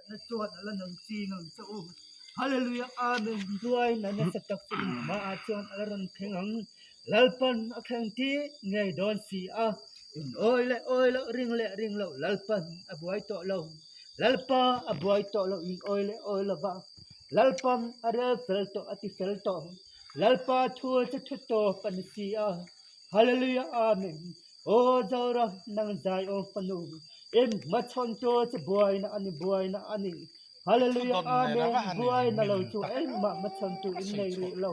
na chuan ala nang chi ngang cho hallelujah amen duai na na satak sin ma a chuan ala ran thengang lalpan akhang ti ngai don si a in oi le ring lo lalpan abuai to lo lalpa abuai to lo in oi le ba lalpam are fel to ati fel to lalpa thua cha thu to pan si a hallelujah amen o zora nang zai o panu em machon to cha buai na ani hallelujah amen buai na lo chu em machon tu in nei ri lo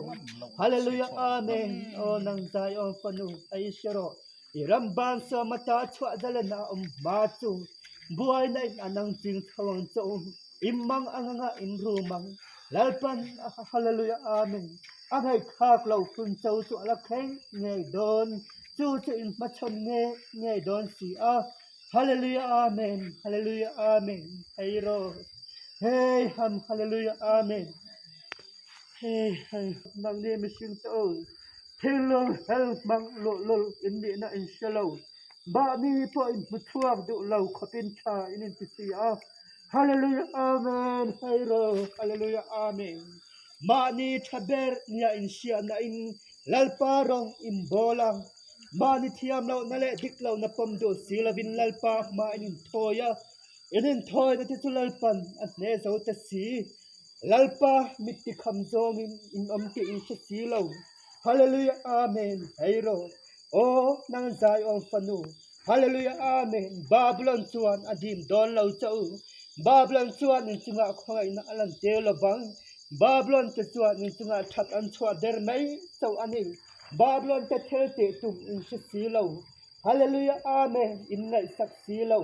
hallelujah amen o nang zai o panu ai shero iramban so mata chwa dalana ma chu buai na in anang jing thawang chu imang anganga imrumang lalpan hallelujah amen angai khak lo kun chau chu ala kheng ngai don chu chu in machon ngai don si a hallelujah amen hey ro hey ham hallelujah amen hey mang ne mission to thil lo hel mang lo in ni na in shalo ba mi po in muthuak du lo khopin tha in ti si a hallelujah amen hey ro hallelujah amen mani thaber nia in sia na in lalparong in bolang mani thiam lo na le dik lo na pom do silavin lalpa ma in thoya inin thoy na ti lalpan at ne zo ta si lalpa mitti kham zong in om ti in si lo hallelujah amen hey ro o nang zai on fanu hallelujah amen babylon chuan adim don lo chau babylon chuan in chunga khongai na alan te lo bang babylon te chuan in chunga that an chua der mai chau ani babylon te thel te tum in si lo hallelujah amen in ngai sak si lo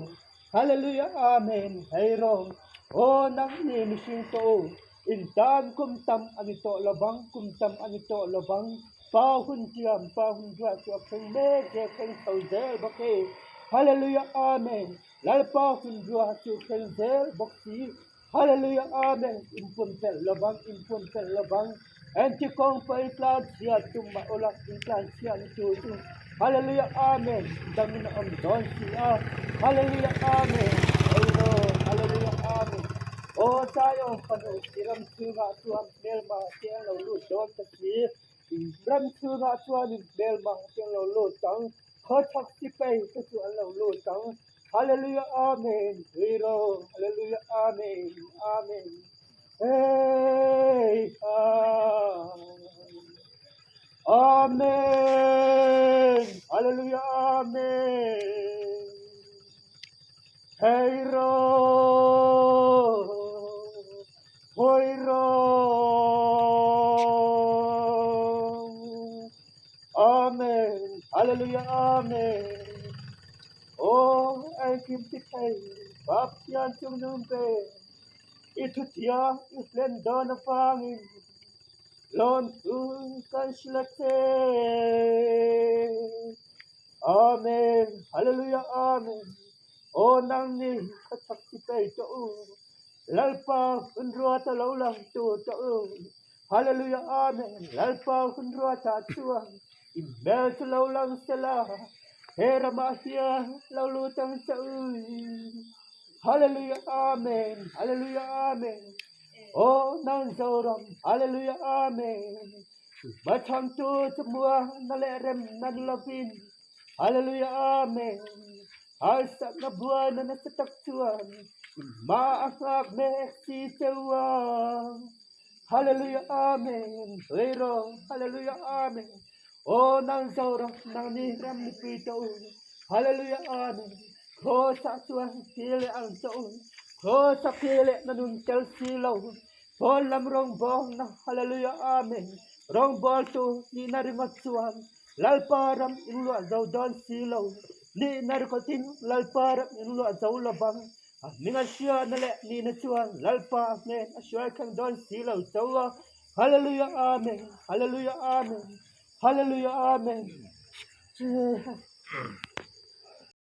hallelujah amen hey ro o nang ni mishing to in tan kum tam ani to lobang kum tam ani to lobang pa hun dua chu kheng me je kheng thau zel bake hallelujah amen lal pa hun dua chu kheng zel bakti hallelujah amen in pun tel lobang anti kong pai plan sia tum ma ola in plan sia ni chu hallelujah amen dangin am don sia hallelujah amen hallelujah amen o tayo panu tiram suga tuam belma tiang lo lu don ta si ram suga tuam belma tiang lo lu tang kho thak si pai ta tu lo lu tang hallelujah amen hero hallelujah amen hey amen hallelujah amen hey ro hoi ro amen hallelujah amen oh ai kim ti thai bap sian chung nung pe itu tia islen don fang lon tu kan slate amen hallelujah amen oh nang ni khatak ti pe to lalpa unrua ta lo lang tu to hallelujah amen lalpa unrua ta chuang in bel to lo lang sela hera ma hia lo lu tang cha hallelujah amen oh nang zoram hallelujah amen bacham tu semua nalerem nan lovin hallelujah amen asa na buwan na nasatak chuan maakak me si sewa hallelujah amen hero hallelujah amen oh nang zoram nang ni ram ni pito hallelujah amen ko sa chuan kile ang chuan ko sa kile nanun tel silo ko lam rong bong na hallelujah amen rong bol tu ni na ringot chuan lalparam inlo zau don silo ni narkotin lalparam inlo zau labang ninga sia nale ni na chuan lalpa ne aswa khang don silo chawa hallelujah amen hallelujah amen